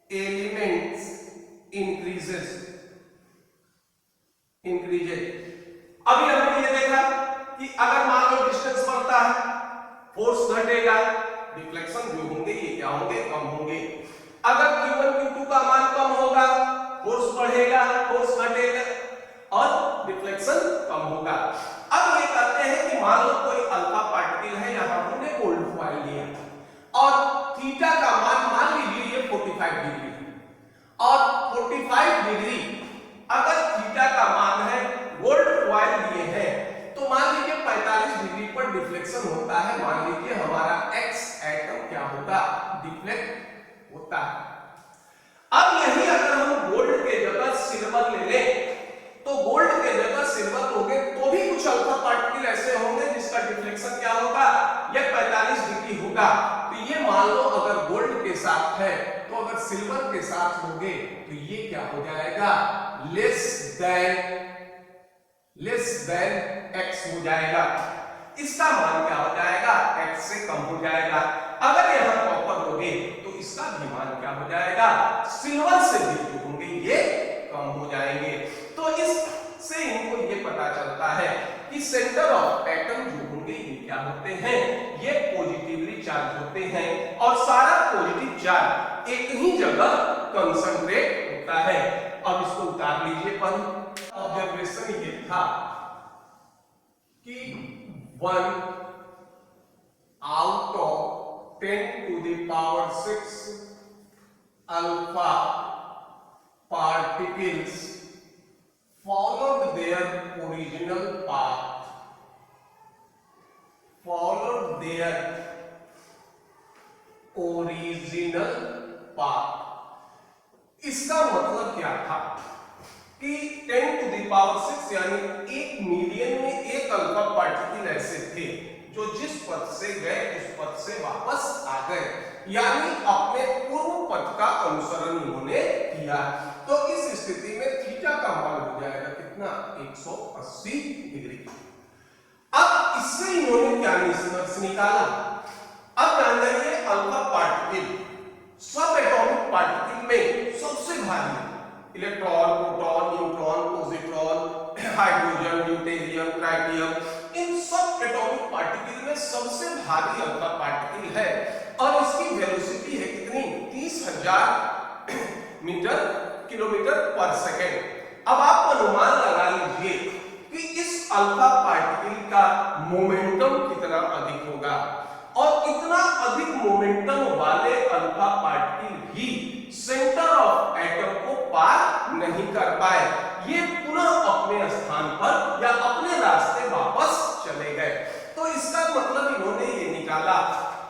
A: elements increases। अभी हमने ये देखा कि अगर मान लो डिस्टेंस बढ़ता है फोर्स घटेगा, डिफ्लेक्शन जो होंगे ये क्या होंगे, कम होंगे। अगर Q1 Q2 का मान कम होगा फोर्स बढ़ेगा, फोर्स घटेगा और डिफ्लेक्शन कम होगा। अब ये कहते हैं कि मान लो कोई अल्फा पार्टिकल है, यहां हमने गोल्ड फॉइल लिया और थीटा का मान लीजिए ये 45 डिग्री है और 45 डिग्री अगर थीटा का मान है, गोल्ड फॉइल लिए हैं, तो मान लीजिए 45 डिग्री पर डिफ्लेक्शन होता है, मान लीजिए हमारा X एटम क्या होगा, डिफ्लेक्ट होता है। अब यही अगर हम गोल्ड के जगह सिल्वर ले लें तो गोल्ड के जगह सिल्वर लोगे तो भी कुछ अल्फा पार्टिकल ऐसे होंगे जिसका डिफ्लेक्शन क्या होगा, ये 45 डिग्री होगा। तो ये मान लो अगर गोल्ड के साथ है तो अगर सिल्वर के साथ लोगे तो ये क्या हो जाएगा, लेस देन x हो जाएगा, इसका मान क्या हो जाएगा, x से कम हो जाएगा। अगर यहां कॉपर लोगे तो इसका भी मान क्या हो जाएगा, सिल्वर से भी जो होंगे ये कम हो जाएंगे। तो इससे इनको ये पता चलता है कि सेंटर ऑफ एटम जो होंगे ये क्या होते हैं, ये पॉजिटिवली चार्ज होते हैं और सारा पॉजिटिव चार्ज एक ही जगह कंसंट्रेट होता है। अब इसको उतार लीजिए, पर ऑब्जर्वेशन ये था कि 1 out of 10 to the power 6 particles followed their original path, followed their original path। इसका मतलब क्या था कि 10 to the power 6 यानी 1 मिलियन में एक अल्फा पार्टिकल ऐसे थे जो जिस पथ से गए उस पथ से वापस आ गए, यानी अपने पूर्व पथ का अनुसरण उन्होंने किया। तो इस स्थिति में थीटा का मान हो जाएगा कितना, 180 डिग्री। अब इससे इन्होंने क्या निष्कर्ष निकाला, अब जान जाइए अल्फा पार्टिकल सब एटॉमिक पार्टिकल में सबसे भारी electron, proton, neutron, positron, hydrogen, deuterium, tritium, इन सब एटॉमिक पार्टिकल में सबसे भारी अल्फा पार्टिकल है और इसकी वेलोसिटी है कितनी, 30,000 मीटर किलोमीटर पर सेकेंड। अब आप अनुमान लगा लीजिए कि इस अल्फा पार्टिकल का मोमेंटम कितना अधिक होगा, और इतना अधिक मोमेंटम वाले अल्फा पार्टिकल भी सेंटर ऑफ एटम को पार नहीं कर पाए, ये पुनः अपने स्थान पर या अपने रास्ते वापस चले गए। तो इसका मतलब इन्होंने ये निकाला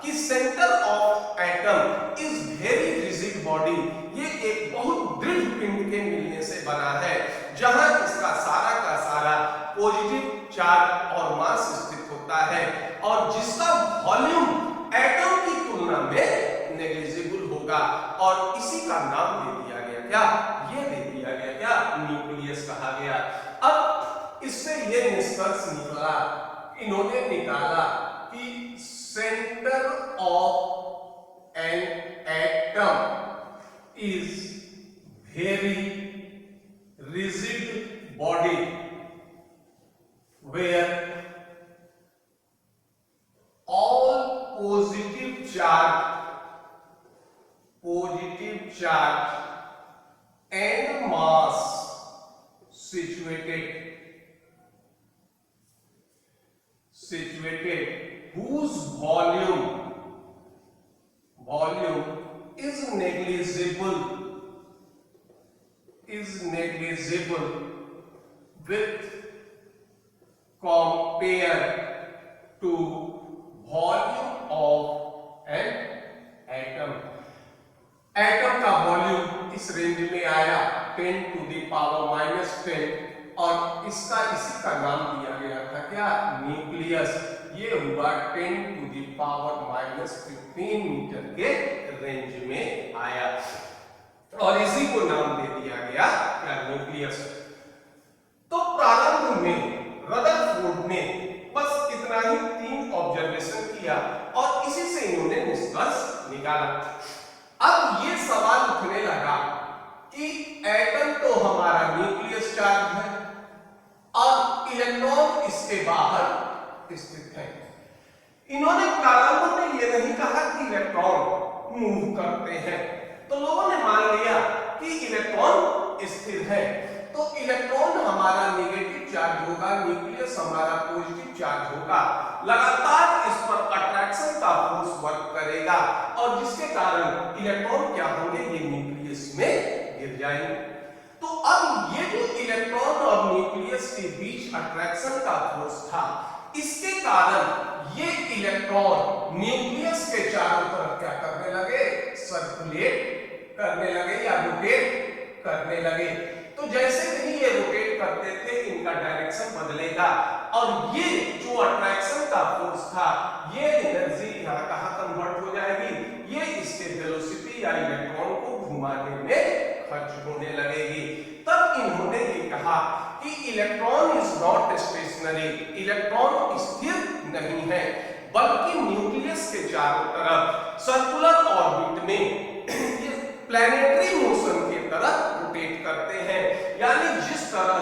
A: कि centre of atom is very rigid body, ये एक बहुत दृढ़ पिंड के मिलने से बना है जहां इसका सारा का सारा पॉजिटिव चार्ज और मास स्थित होता है और जिसका वॉल्यूम एटम की तुलना में नेग्लिजिबल होगा, और इसी का नाम दे दिया गया क्या, ये दे दिया गया क्या, न्यूक्लियस कहा गया। अब इससे ये निष्कर्ष निकला, इन्होंने निकाला कि centre of an atom is very rigid body where all positive charge and mass situated whose volume is negligible with compare to volume of an atom। Atom का वॉल्यूम इस रेंज में आया 10 to the power -10 और इसका इसी का नाम दिया गया था क्या, न्यूक्लियस। ये हुआ 10 to the power -15 मीटर के रेंज में आया और इसी को नाम दे दिया गया क्या, न्यूक्लियस। तो प्रारंभ में रदरफोर्ड ने बस इतना ही 3 ऑब्जर्वेशन किया और इसी से इन्होंने निष्कर्ष निकाला। अब ये सवाल उठने लगा कि एटम तो हमारा न्यूक्लियस चार्ज है और इलेक्ट्रॉन इसके बाहर स्थित है। इन्होंने प्रारंभ में ये नहीं कहा कि इलेक्ट्रॉन मूव करते हैं, तो लोगों ने मान लिया कि इलेक्ट्रॉन स्थिर है, तो इलेक्ट्रॉन हमारा नेगेटिव चार्ज होगा, न्यूक्लियस हमारा पॉजिटिव चार्ज होगा, लगातार इस पर अट्रैक्शन का फोर्स वर्क करेगा और जिसके कारण इलेक्ट्रॉन क्या होंगे, ये न्यूक्लियस में गिर जाएंगे। तो अब ये जो इलेक्ट्रॉन और न्यूक्लियस के बीच अट्रैक्शन का फोर्स था, इसके कारण ये इलेक्ट्रॉन न्यूक्लियस के चारों तरफ क्या करने लगे, सर्कुलेट करने लगे या रोटेट करने लगे। तो जैसे ही ये रोटेट करते थे इनका डायरेक्शन बदलेगा और ये जो अट्रैक्शन का फोर्स था, ये एनर्जी यहाँ कहाँ कन्वर्ट हो जाएगी, ये इसके वेलोसिटी या इलेक्ट्रॉन को घुमाने में खर्च होने लगेगी। तब इन्होंने ये कहा कि electron is not stationary, electron स्थिर नहीं है, बल्कि न्यूक्लियस के चारों तरफ सर्कुलर ऑर्बिट में प्लैनेटरी मोशन की तरह रोटेट करते हैं, यानी जिस तरह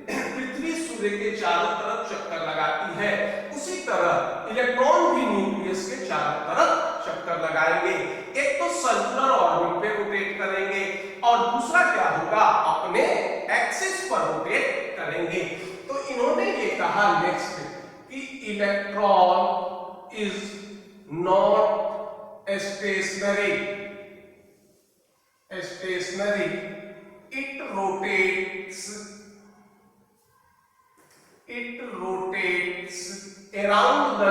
A: पृथ्वी सूर्य के चारों तरफ चक्कर लगाती है, उसी तरह इलेक्ट्रॉन भी न्यूक्लियस के चारों तरफ चक्कर लगाएंगे। एक तो सर्कुलर ऑर्बिट पे रोटेट करेंगे और दूसरा क्या होगा, अपने एक्सिस पर रोटेट करेंगे। तो इन्होंने ये कहा नेक्स्ट कि electron is not stationary it rotates around the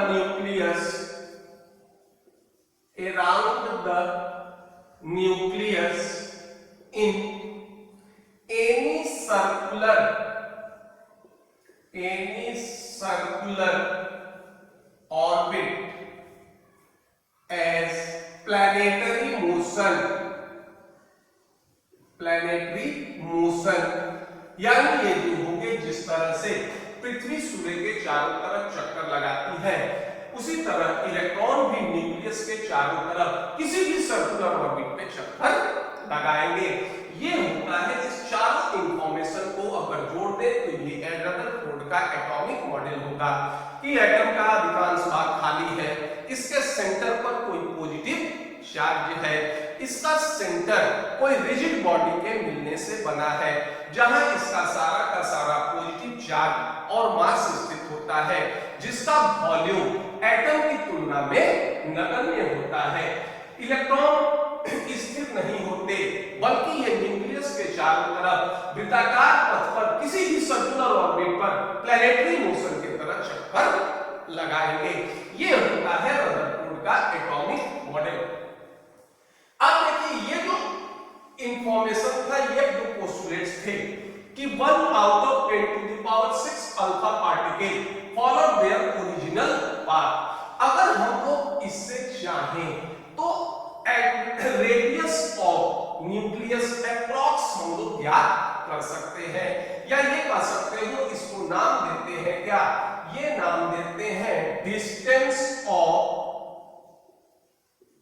A: nucleus in any circular orbit as planetary motion, यानी ये जो होंगे जिस तरह से पृथ्वी सूर्य के चारों तरफ चक्कर लगाती है, उसी तरह इलेक्ट्रॉन भी न्यूक्लियस के चारों तरफ किसी भी सर्कुलर ऑर्बिट पे चक्कर लगाएंगे। ये होता है, इस चारों इंफॉर्मेशन को अगर जोड़ दें तो ये रदरफोर्ड का एटॉमिक मॉडल होगा कि एटम का अधिकांश भाग खाली है, इसके सेंटर पर कोई पॉजिटिव चार्ज है, इसका सेंटर कोई रिजिड बॉडी के मिलने से बना है, जहां इसका सारा का सारा पॉजिटिव चार्ज और मास स्थित होता है, जिसका वॉल्यूम एटम की तुलना में नगण्य होता है। इलेक्ट्रॉन स्थिर नहीं होते, बल्कि ये न्यूक्लियस के चारों तरफ वृत्ताकार पथ पर किसी भी सर्कुलर ऑर्बिट पर प्लैनेटरी मोशन की तरह चक्कर लगाएंगे। ये होता है रदरफोर्ड का एटॉमिक मॉडल। अब देखिए, ये जो इंफॉर्मेशन था, ये दो पोस्टुलेट्स थे कि 1 out of 10⁶ alpha particle follow their original path. अगर हम लोग इससे चाहें तो रेडियस ऑफ न्यूक्लियस अप्रॉक्स हम लोग ज्ञात कर सकते हैं, या ये कह सकते हो, इसको नाम देते हैं क्या, ये नाम देते हैं डिस्टेंस ऑफ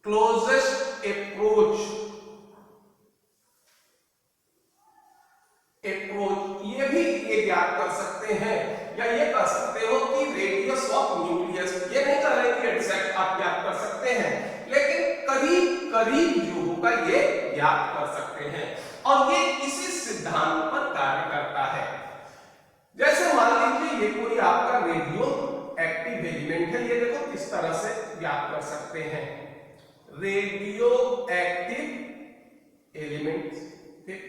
A: क्लोजेस्ट अप्रोच। ये भी ये ज्ञात कर सकते हैं, या ये कह सकते हो कि रेडियस ऑफ न्यूक्लियस। ये नहीं कह रहे कि एग्जैक्ट आप ज्ञात कर सकते हैं, लेकिन करीब करीब जो होगा ये ज्ञात कर सकते हैं, और ये इसी सिद्धांत पर कार्य करता है। जैसे मान लीजिए ये कोई आपका रेडियो एक्टिव एलिमेंट है, ये देखो किस तरह से ज्ञात कर सकते हैं, रेडियो एक्टिव एलिमेंट। ठीक,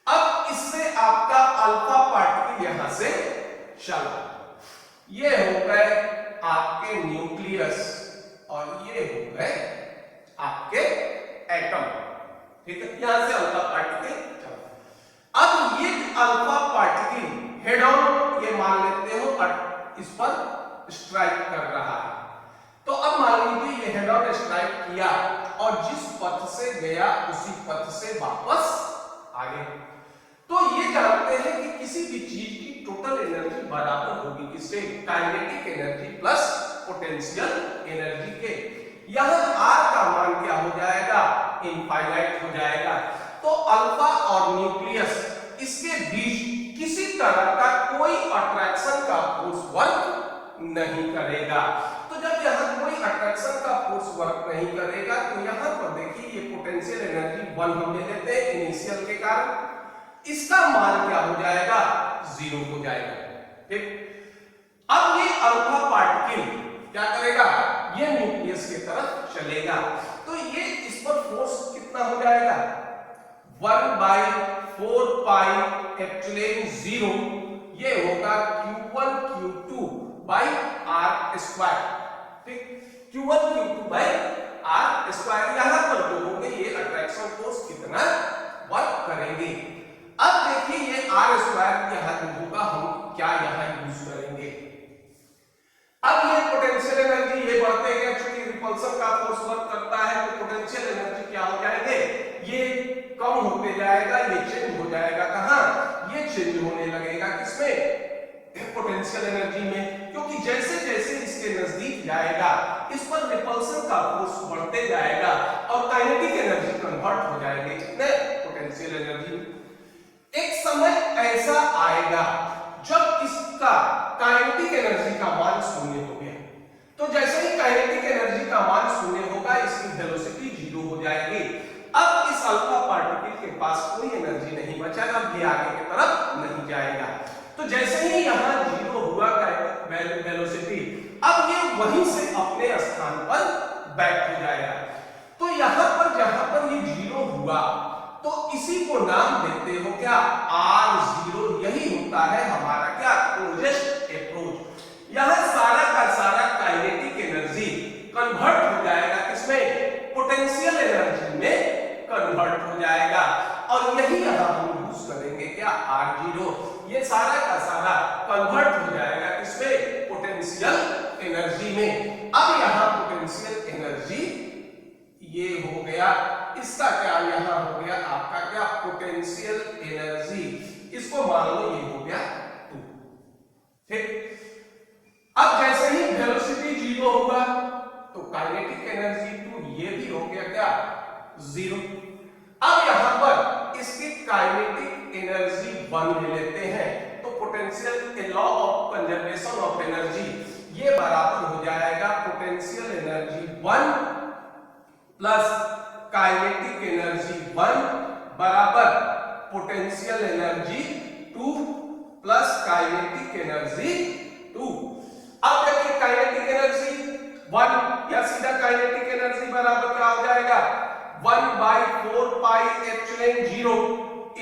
A: अब इससे आपका अल्फा पार्टिकल यहां से चला, ये हो गए आपके न्यूक्लियस और ये हो गए आपके एटम। ठीक है, यहां से अल्फा पार्टिकल चला। अब ये अल्फा पार्टिकल हेड ऑन, ये मान लेते हो इस पर स्ट्राइक कर रहा है, तो अब मान लीजिए ये हेड ऑन स्ट्राइक किया और जिस पथ से गया उसी पथ से वापस आ गया। तो ये जानते हैं कि किसी भी चीज की टोटल एनर्जी बराबर होगी किससे, kinetic energy plus potential energy के। यहां r का मान क्या हो जाएगा, इनफाइनाइट हो जाएगा। तो अल्फा और न्यूक्लियस, इसके बीच किसी तरह का कोई अट्रैक्शन का फोर्स वर्क नहीं करेगा। तो जब यहां कोई अट्रैक्शन का फोर्स वर्क नहीं करेगा, तो यहां पर देखिए ये पोटेंशियल एनर्जी 1 हम ले लेते हैं इनिशियल के कारण, इसका मान क्या हो जाएगा, 0 हो जाएगा। ठीक, अब ये अल्फा पार्टिकल क्या करेगा, ये न्यूक्लियस की तरफ चलेगा, तो ये इस पर फोर्स कितना हो जाएगा, 1/4 पाई एप्सिलॉन 0, ये होगा q1 q2 by r square. ठीक, q1 q2 by r square, यहां पर जो होंगे ये अट्रैक्शन फोर्स कितना वर्क करेंगे। अब देखिए ये r स्क्वायर यहां होगा, हम क्या यहां यूज करेंगे। अब ये पोटेंशियल एनर्जी ये बढ़ते गए, क्योंकि रिपल्सन का फोर्स वर्क करता है, तो पोटेंशियल एनर्जी क्या हो जाएंगे, ये कम होते जाएगा, ये चेंज हो जाएगा कहां, ये चेंज होने लगेगा किसमें, पोटेंशियल एनर्जी में, क्योंकि जैसे जैसे इसके नजदीक जाएगा इस पर रिपल्सन का फोर्स बढ़ते जाएगा और काइनेटिक एनर्जी कन्वर्ट हो जाएगी कितने, पोटेंशियल एनर्जी। एक समय ऐसा आएगा जब इसका काइनेटिक एनर्जी का मान 0 हो गया, तो जैसे ही काइनेटिक एनर्जी का मान 0 होगा, इसकी वेलोसिटी 0 हो जाएगी। अब इस अल्फा पार्टिकल के पास कोई एनर्जी नहीं बचा, अब ये आगे की तरफ नहीं जाएगा। तो जैसे ही यहां 0 हुआ वेलोसिटी, अब ये वहीं से अपने स्थान पर बैक हो जाएगा। तो यहां पर जहां पर ये 0 हुआ, तो इसी को नाम देते हो क्या R0 यही होता है हमारा क्या क्लोजेस्ट अप्रोच। यहां सारा का सारा काइनेटिक एनर्जी कन्वर्ट हो जाएगा किसमें पोटेंशियल एनर्जी में कन्वर्ट हो जाएगा और यही यहां हम यूज करेंगे क्या R0 ये सारा का सारा कन्वर्ट हो जाएगा किसमें पोटेंशियल एनर्जी में। अब यहां पोटेंशियल एनर्जी ये हो गया इसका क्या यहां हो गया आपका क्या पोटेंशियल एनर्जी इसको मान लो ये हो गया 2 ठीक। अब जैसे ही वेलोसिटी 0 होगा तो काइनेटिक एनर्जी 2 ये भी हो गया क्या 0। अब यहां पर इसकी काइनेटिक एनर्जी 1 ले लेते हैं तो potential law of conservation of energy ये बराबर हो जाएगा potential energy 1 plus kinetic energy 1 बराबर potential energy 2 plus kinetic energy 2। अब देखिए काइनेटिक एनर्जी 1 या सीधा काइनेटिक एनर्जी बराबर क्या हो जाएगा 1/4 pi epsilon 0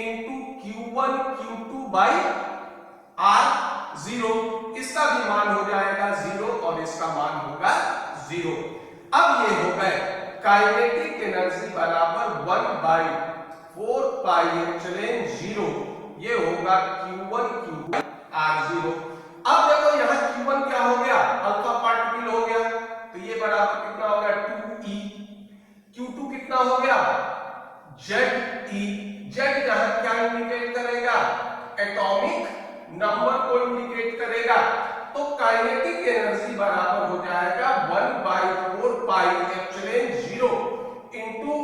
A: into q1 q2 by r0 इसका भी मान हो जाएगा 0 और इसका मान होगा 0। अब ये हो गए काइनेटिक एनर्जी बराबर 1/4 पाई एप्सिलॉन 0 ये होगा q1 q2 r0। अब देखो यहां q1 क्या हो गया अल्फा पार्टिकल हो गया तो ये बराबर कितना हो गया 2e। q2 कितना हो गया ze। z यहां क्या इंडिकेट करेगा एटॉमिक नंबर को इंडिकेट करेगा तो काइनेटिक एनर्जी बराबर हो जाएगा 1/4 pi epsilon 0 into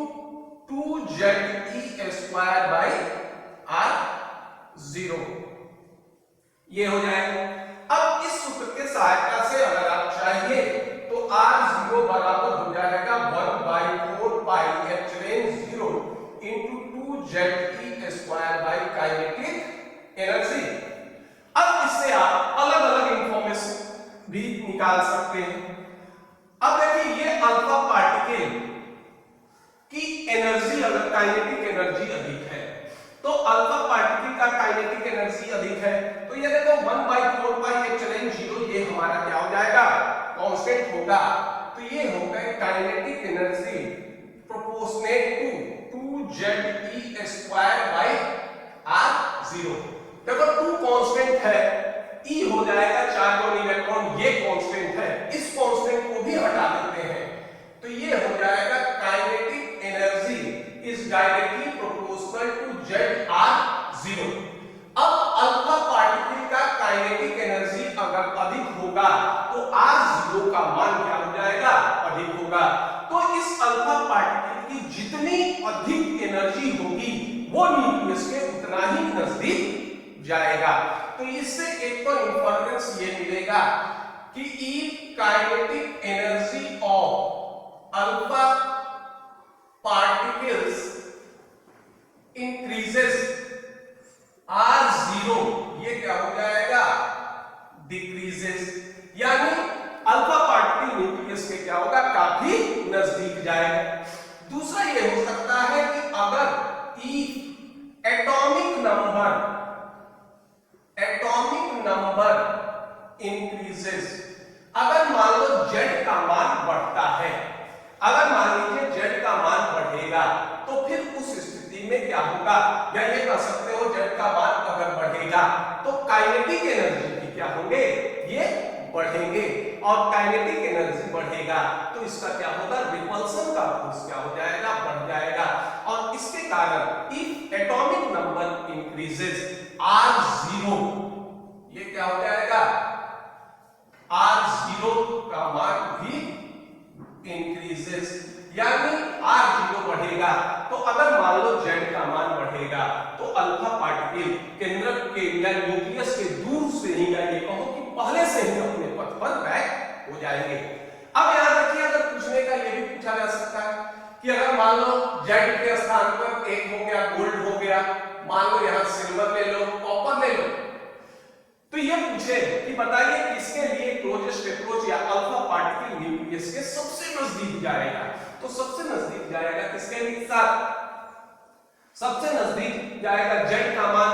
A: 2ze² by r0 ये हो जाएगा। अब इस सूत्र के सहायता से अगर आप चाहिए तो r0 बराबर हो जाएगा 1/4 pi epsilon 0 into 2ze² by kinetic energy. अब इससे आप अलग अलग इंफॉर्मेशन भी निकाल सकते हैं। अब देखिए ये अल्फा पार्टिकल की एनर्जी अगर काइनेटिक एनर्जी अधिक है तो अल्फा पार्टिकल का काइनेटिक एनर्जी अधिक है तो ये देखो 1/4 पाई एप्सिलॉन 0 ये हमारा क्या हो जाएगा कांस्टेंट होगा तो ये हो गए kinetic energy proportionate to 2ze² by r0। देखो 2 कांस्टेंट है E हो जाएगा चार्ज इलेक्ट्रॉन ये कांस्टेंट है इस कांस्टेंट को भी हटा देते हैं तो ये हो जाएगा kinetic energy is directly proportional to zr0। अब अल्फा पार्टिकल का काइनेटिक एनर्जी अगर अधिक होगा तो r0 का मान क्या हो जाएगा अधिक होगा तो इस अल्फा पार्टिकल की जितनी अधिक एनर्जी होगी वो न्यूक्लियस के उतना ही नजदीक जाएगा। तो इससे एक तो इंफॉर्मेंस ये मिलेगा कि ई kinetic energy of alpha particles increases r0 ये क्या हो जाएगा डिक्रीजेस यानी अल्फा पार्टिकल न्यूक्लियस के क्या होगा काफी नजदीक जाएगा। दूसरा ये हो सकता है कि अगर ई एटॉमिक नंबर इंक्रीजेस अगर मान लो z का मान बढ़ता है अगर मान लीजिए z का मान बढ़ेगा तो फिर उस स्थिति में क्या होगा या ये कह सकते हो z का मान अगर बढ़ेगा तो काइनेटिक एनर्जी भी क्या होंगे ये बढ़ेंगे और काइनेटिक एनर्जी बढ़ेगा तो इसका क्या होगा रिपल्सन का फोर्स क्या हो जाएगा बढ़ जाएगा और इसके कारण if atomic number increases r0 ये क्या हो जाएगा r0 का मान भी इंक्रीजेस यानी r0 बढ़ेगा तो अगर मान लो z का मान बढ़ेगा तो अल्फा पार्टिकल केंद्रक के या न्यूक्लियस के दूर से ही या ये कहो कि पहले से ही अपने पथ पर बैक हो जाएंगे। अब यहां देखिए अगर पूछने का ये भी पूछा जा सकता है कि अगर मान लो z के स्थान पर एक हो गया गोल्ड हो गया मान लो यहां सिल्वर ले लो कॉपर ले लो तो ये पूछे कि बताइए किसके लिए क्लोजेस्ट अप्रोच या अल्फा पार्टिकल न्यूक्लियस के सबसे नजदीक जाएगा तो सबसे नजदीक जाएगा किसके साथ सबसे नजदीक जाएगा, जेड का मान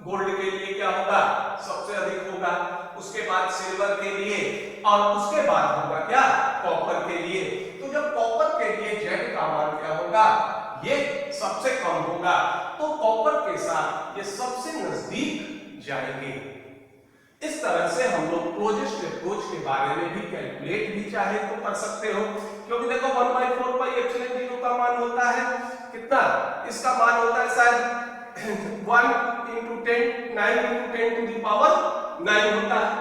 A: गोल्ड के लिए क्या होगा, सबसे अधिक होगा, उसके बाद सिल्वर के लिए, और उसके बाद होगा क्या, कॉपर के लिए। तो जब कॉपर के लिए जेड का मान क्या होगा, ये सबसे कम होगा, तो कॉपर के साथ ये सबसे नजदीक जाएंगे। इस तरह से हम लोग क्लोजेस्ट अप्रोच के बारे में भी कैलकुलेट भी चाहे तो कर सकते हो, क्योंकि देखो 1/4 पाई एप्सिलॉन 0 का मान होता है कितना, इसका मान होता है शायद 1 × 10 9 × 10 टू द पावर 9 होता है।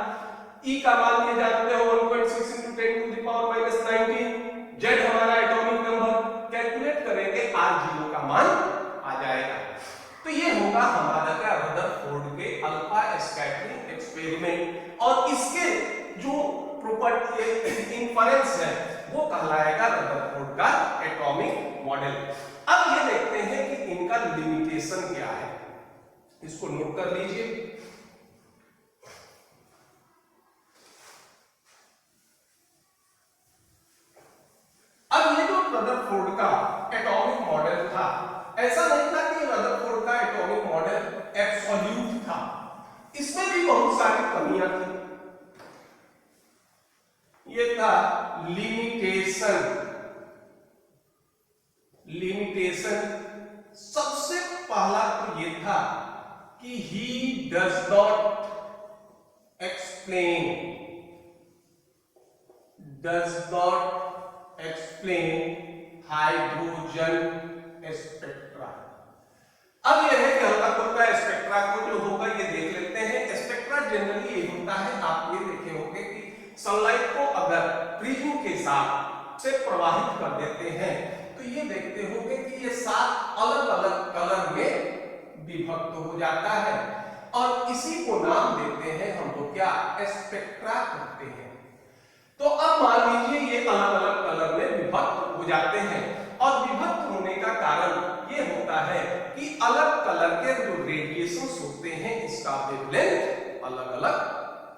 A: ई का मान ये जानते हो 1.6 × 10 टू द पावर -19। जेड हमारा एटॉमिक नंबर, कैलकुलेट करेंगे R0 का मान आ जाएगा। तो ये होगा हमारा क्या, रदरफोर्ड के अल्फा स्कैटरिंग एक्सपेरिमेंट, और इसके जो प्रॉपर्टी इन्फरेंस है वो कहलाएगा रदरफोर्ड का एटॉमिक मॉडल। अब ये देखते हैं कि इनका लिमिटेशन क्या है, इसको नोट कर लीजिए। अब ये जो रदरफोर्ड का एटॉमिक मॉडल था, ऐसा नहीं था कि रदरफोर्ड का एटॉमिक मॉडल एब्सोल्यूट था, इसमें भी बहुत सारी कमियां थी। ये था लिमिटेशन। सबसे पहला तो ये था कि he does not explain hydrogen spectra. अब यह है कि हल्का फुल्का स्पेक्ट्रा को जो होगा ये देख लेते हैं। स्पेक्ट्रा जनरली ये होता है, आप ये देखे होंगे कि सनलाइट को अगर प्रिज्म के साथ से प्रवाहित कर देते हैं तो ये देखते होंगे कि ये 7 अलग अलग कलर में विभक्त हो जाता है, और इसी को नाम देते हैं हम लोग क्या, स्पेक्ट्रा कहते हैं। तो अब मान लीजिए ये अलग अलग कलर में विभक्त हो जाते हैं, और विभक्त होने का कारण ये होता है कि अलग कलर के जो रेडिएशंस होते हैं इसका वेवलेंथ अलग अलग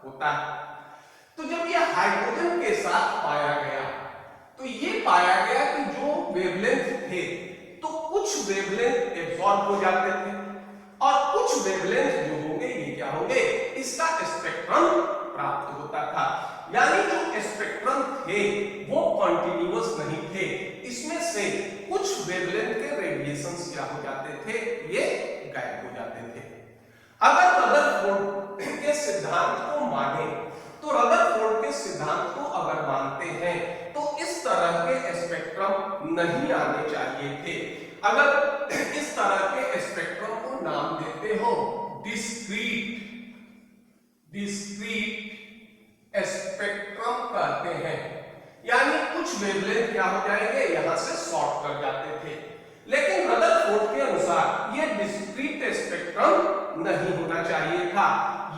A: होता है। तो जब ये हाइड्रोजन के साथ पाया गया तो ये पाया गया कि जो वेवलेंथ थे तो कुछ वेवलेंथ एब्सॉर्ब हो जाते थे, और कुछ वेवलेंथ जो होंगे ये क्या होंगे, इसका स्पेक्ट्रम प्राप्त होता था। यानी जो स्पेक्ट्रम थे वो कंटिन्यूअस नहीं थे, इसमें से कुछ वेवलेंथ के रेडिएशंस क्या हो जाते थे, ये गायब हो जाते थे। अगर रदरफोर्ड के सिद्धांत को माने तो रदरफोर्ड के सिद्धांत को अगर मानते हैं तो इस तरह के स्पेक्ट्रम नहीं आने चाहिए थे। अगर इस तरह के स्पेक्ट्रम को नाम देते हो डिस्क्रीट स्पेक्ट्रम कहते हैं, यानी कुछ वेवलेंथ क्या हो जाएंगे, यहां से शॉर्ट कर जाते थे। लेकिन रदरफोर्ड के अनुसार ये डिस्क्रीट स्पेक्ट्रम नहीं होना चाहिए था,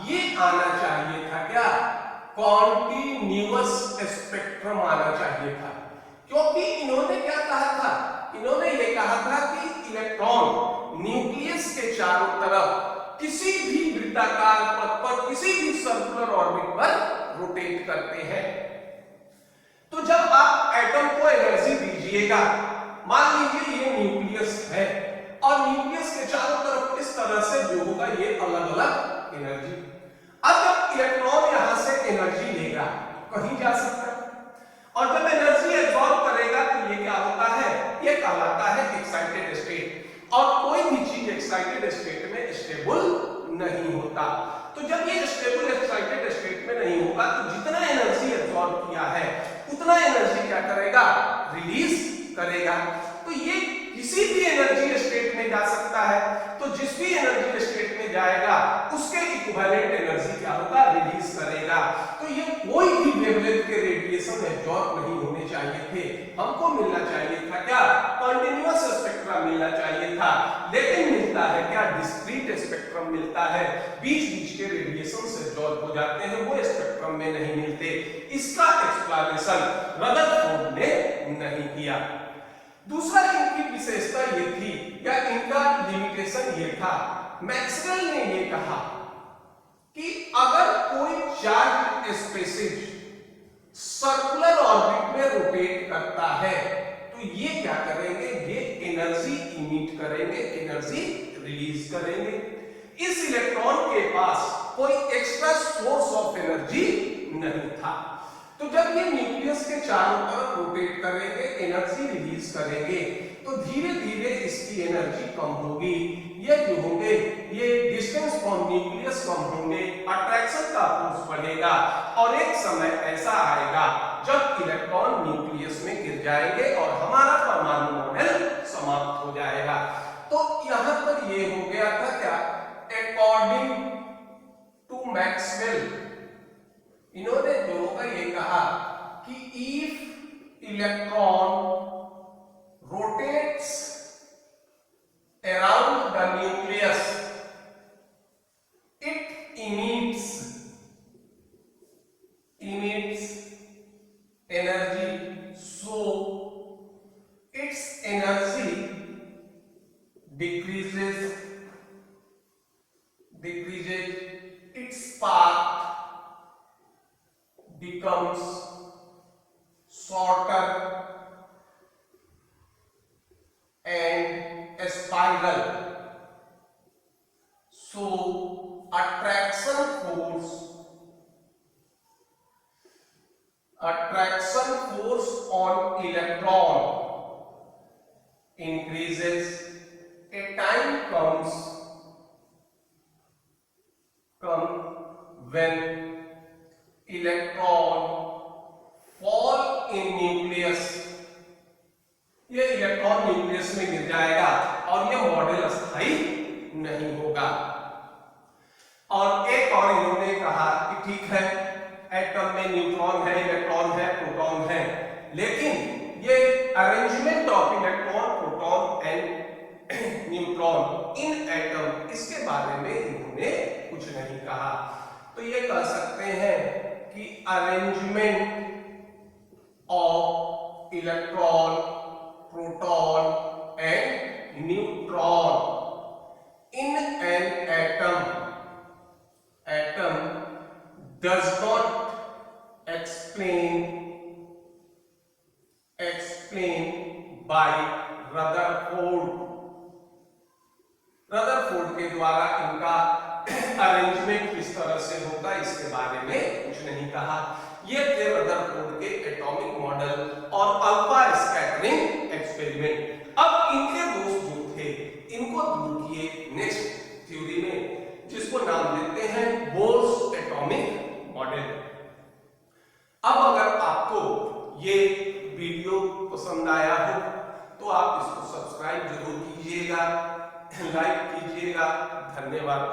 A: ये आना चाहिए था क्या, कॉन्टिन्यूअस स्पेक्ट्रम आना चाहिए था। क्योंकि इन्होंने क्या कहा था, इन्होंने ये कहा था कि इलेक्ट्रॉन न्यूक्लियस के चारों तरफ किसी भी वृत्ताकार पथ पर, किसी भी सर्कुलर ऑर्बिट पर रोटेट करते हैं। तो जब आप एटम को एनर्जी दीजिएगा, मान लीजिए ये न्यूक्लियस है, और न्यूक्लियस के चारों तरफ इस तरह से जो होगा ये अलग अलग एनर्जी। अब जब इलेक्ट्रॉन यहां से एनर्जी लेगा कहीं जा सकता है, और जब एनर्जी एब्सॉर्ब करेगा तो ये क्या होता है, ये कहलाता है एक्साइटेड स्टेट। और कोई भी चीज एक्साइटेड स्टेट में स्टेबल नहीं होता। तो जब ये स्टेबल एक्साइटेड स्टेट में नहीं होगा तो जितना एनर्जी एब्सॉर्ब किया है उतना एनर्जी क्या करेगा, रिलीज करेगा। तो ये किसी भी एनर्जी स्टेट में जा सकता है, तो जिस भी एनर्जी स्टेट में जाएगा उसके इक्विवेलेंट एनर्जी क्या होगा, रिलीज करेगा। तो ये कोई भी वेवलेंथ के रेडिएशन एब्सॉर्ब नहीं होने चाहिए थे, हमको मिलना चाहिए था क्या, कंटीन्यूअस स्पेक्ट्रम मिलना चाहिए था। लेकिन मिलता है क्या, डिस्क्रीट स्पेक्ट्रम मिलता है, बीच बीच के रेडिएशन से एब्सॉर्ब हो जाते हैं, वो स्पेक्ट्रम में नहीं मिलते। इसका एक्सप्लेनेशन रदरफोर्ड ने नहीं किया। दूसरा इनकी विशेषता ये थी, या इनका लिमिटेशन ये था, मैक्सवेल ने ये कहा कि अगर कोई चार्ज स्पेसिस सर्कुलर ऑर्बिट में रोटेट करता है तो ये क्या करेंगे, ये एनर्जी इमिट करेंगे, एनर्जी रिलीज करेंगे। इस इलेक्ट्रॉन के पास कोई एक्स्ट्रा सोर्स ऑफ एनर्जी नहीं था, तो जब ये न्यूक्लियस के चारों तरफ रोटेट करेंगे, एनर्जी रिलीज करेंगे, तो धीरे धीरे इसकी एनर्जी कम होगी। ये जो होंगे, ये डिस्टेंस फ्रॉम न्यूक्लियस कम होंगे, अट्रैक्शन का फोर्स बढ़ेगा और एक समय ऐसा आएगा जब इलेक्ट्रॉन न्यूक्लियस में गिर जाएंगे और हमारा परमाणु मॉडल समाप्त हो जाएगा। तो यहां पर ये हो गया था क्या, अकॉर्डिंग टू मैक्सवेल, इन्होंने दोनों का ये कहा कि if electron rotates around the nucleus it emits energy, so its energy decreases, its path becomes shorter and a spiral. So attraction force on electron increases. A time comes when electron fall in nucleus, ये electron nucleus में गिर जाएगा और ये model अस्थायी नहीं होगा। और एक और इन्होंने कहा कि ठीक है, एटम में न्यूट्रॉन है, इलेक्ट्रॉन है, प्रोटॉन है, लेकिन ये arrangement of electron, proton and neutron in atom, इसके बारे में इन्होंने कुछ नहीं कहा। तो ये कह सकते हैं कि arrangement of electron, proton and neutron in an atom does not explain by Rutherford के द्वारा इनका अरेंजमेंट किस तरह से होगा इसके बारे में कुछ नहीं कहा। ये थे रदरफोर्ड के एटॉमिक मॉडल और अल्फा स्कैटरिंग एक्सपेरिमेंट। अब इनके दोस्त जो थे इनको दूर किए नेक्स्ट थ्योरी में, जिसको नाम देते हैं बोर्स एटॉमिक मॉडल। अब अगर आपको ये वीडियो पसंद आया हो तो आप इसको सब्सक्राइब जरूर कीजिएगा, लाइक कीजिएगा। धन्यवाद।